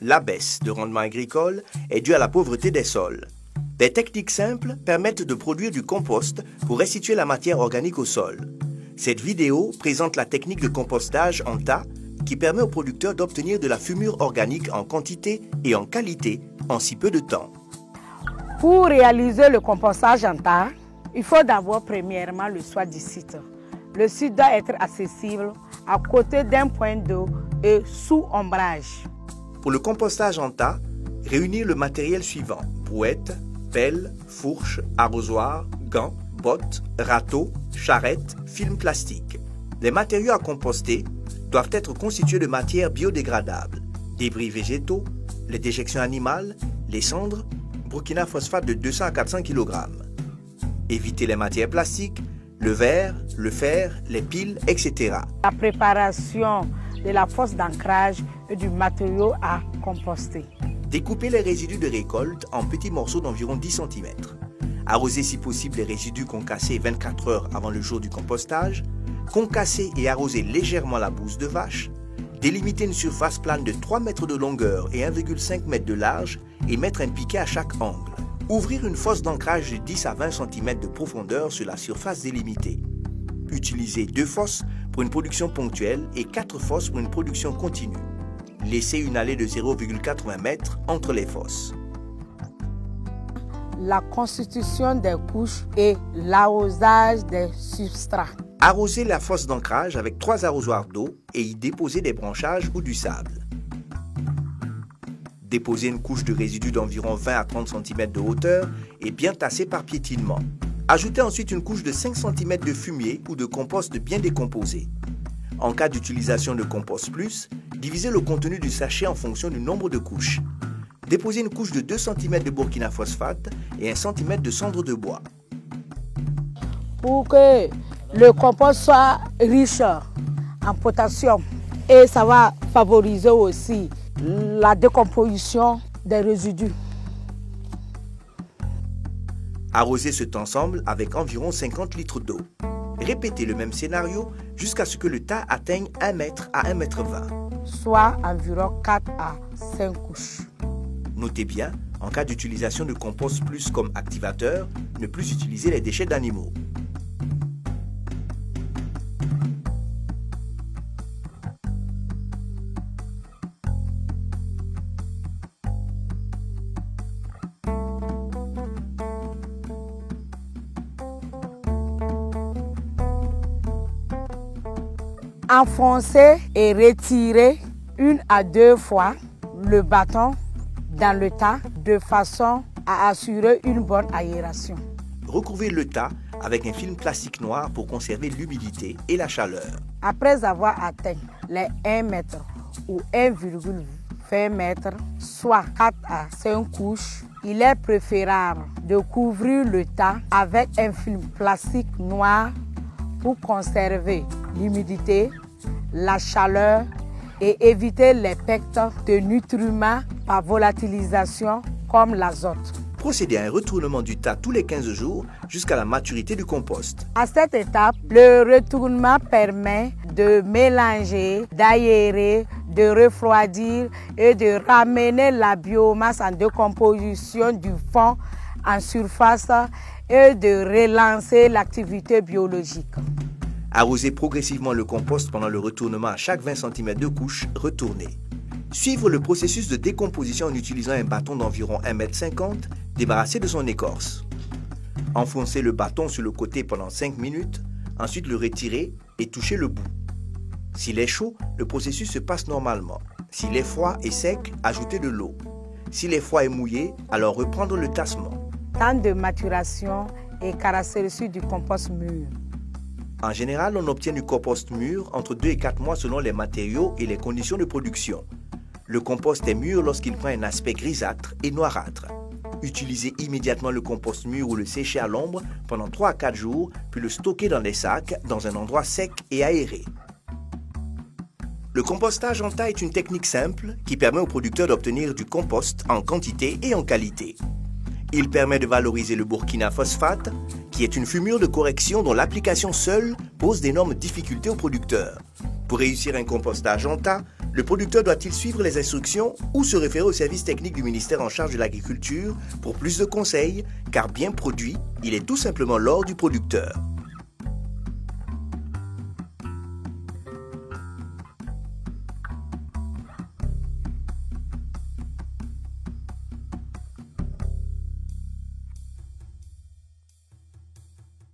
la baisse de rendement agricole est due à la pauvreté des sols. Des techniques simples permettent de produire du compost pour restituer la matière organique au sol. Cette vidéo présente la technique de compostage en tas qui permet aux producteurs d'obtenir de la fumure organique en quantité et en qualité en si peu de temps. Pour réaliser le compostage en tas, il faut d'abord premièrement le choix du site. Le site doit être accessible à côté d'un point d'eau et sous ombrage. Pour le compostage en tas, réunir le matériel suivant: brouette, pelle, fourche, arrosoir, gants, bottes, râteau, charrette, film plastique. Les matériaux à composter doivent être constitués de matières biodégradables, débris végétaux, les déjections animales, les cendres, Burkina phosphate de 200 à 400 kg. Éviter les matières plastiques, le verre, le fer, les piles, etc. La préparation de la fosse d'ancrage et du matériau à composter. Découper les résidus de récolte en petits morceaux d'environ 10 cm. Arroser si possible les résidus concassés 24 heures avant le jour du compostage. Concasser et arroser légèrement la bouse de vache. Délimiter une surface plane de 3 mètres de longueur et 1,5 m de large et mettre un piquet à chaque angle. Ouvrir une fosse d'ancrage de 10 à 20 cm de profondeur sur la surface délimitée. Utiliser 2 fosses pour une production ponctuelle et 4 fosses pour une production continue. Laissez une allée de 0,80 m entre les fosses. La constitution des couches et l'arrosage des substrats. Arroser la fosse d'ancrage avec 3 arrosoirs d'eau et y déposer des branchages ou du sable. Déposer une couche de résidus d'environ 20 à 30 cm de hauteur et bien tasser par piétinement. Ajoutez ensuite une couche de 5 cm de fumier ou de compost bien décomposé. En cas d'utilisation de compost plus, divisez le contenu du sachet en fonction du nombre de couches. Déposez une couche de 2 cm de Burkina phosphate et 1 cm de cendre de bois. Pour que le compost soit riche en potassium et ça va favoriser aussi la décomposition des résidus. Arrosez cet ensemble avec environ 50 litres d'eau. Répétez le même scénario jusqu'à ce que le tas atteigne 1 m à 1,20 m. Soit environ 4 à 5 couches. Notez bien, en cas d'utilisation de compost plus comme activateur, ne plus utiliser les déchets d'animaux. Enfoncer et retirer 1 à 2 fois le bâton dans le tas de façon à assurer une bonne aération. Recouvrez le tas avec un film plastique noir pour conserver l'humidité et la chaleur. Après avoir atteint les 1 mètre ou 1,20 m, soit 4 à 5 couches, il est préférable de couvrir le tas avec un film plastique noir pour conserver l'humidité, la chaleur et éviter les pertes de nutriments par volatilisation comme l'azote. Procédez à un retournement du tas tous les 15 jours jusqu'à la maturité du compost. À cette étape, le retournement permet de mélanger, d'aérer, de refroidir et de ramener la biomasse en décomposition du fond en surface et de relancer l'activité biologique. Arrosez progressivement le compost pendant le retournement à chaque 20 cm de couche retournée. Suivre le processus de décomposition en utilisant un bâton d'environ 1,50 m débarrassé de son écorce. Enfoncez le bâton sur le côté pendant 5 minutes, ensuite le retirer et toucher le bout. S'il est chaud, le processus se passe normalement. S'il est froid et sec, ajoutez de l'eau. S'il est froid et mouillé, alors reprendre le tassement. Temps de maturation et caractéristiques du compost mûr. En général, on obtient du compost mûr entre 2 et 4 mois selon les matériaux et les conditions de production. Le compost est mûr lorsqu'il prend un aspect grisâtre et noirâtre. Utilisez immédiatement le compost mûr ou le sécher à l'ombre pendant 3 à 4 jours, puis le stocker dans des sacs dans un endroit sec et aéré. Le compostage en tas est une technique simple qui permet aux producteurs d'obtenir du compost en quantité et en qualité. Il permet de valoriser le Burkina phosphate, qui est une fumure de correction dont l'application seule pose d'énormes difficultés aux producteurs. Pour réussir un compostage en tas, Le producteur doit-il suivre les instructions ou se référer au service technique du ministère en charge de l'agriculture pour plus de conseils, car bien produit, il est tout simplement l'or du producteur.